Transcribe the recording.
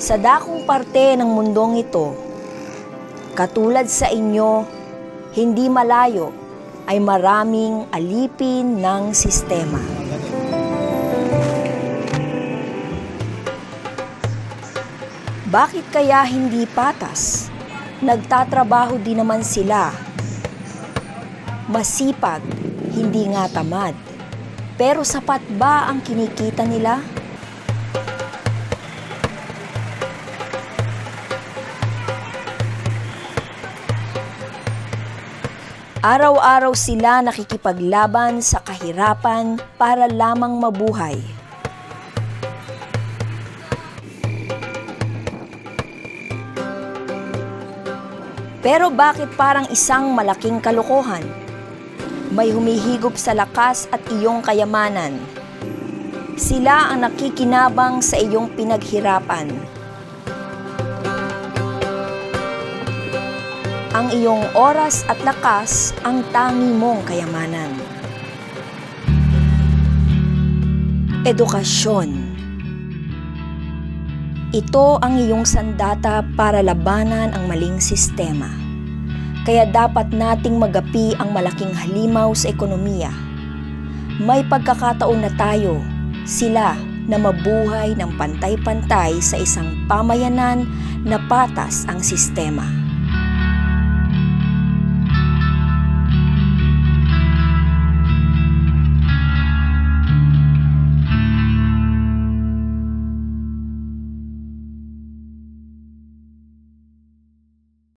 Sa dakong parte ng mundong ito, katulad sa inyo, hindi malayo ay maraming alipin ng sistema. Bakit kaya hindi patas? Nagtatrabaho din naman sila. Masipag, hindi nga tamad. Pero sapat ba ang kinikita nila? Araw-araw sila nakikipaglaban sa kahirapan para lamang mabuhay. Pero bakit parang isang malaking kalokohan? May humihigop sa lakas at iyong kayamanan. Sila ang nakikinabang sa iyong pinaghirapan. Ang iyong oras at lakas ang tangi mong kayamanan. Edukasyon. Ito ang iyong sandata para labanan ang maling sistema. Kaya dapat nating magapi ang malaking halimaw sa ekonomiya. May pagkakataon na tayo, sila, na mabuhay ng pantay-pantay sa isang pamayanan na patas ang sistema.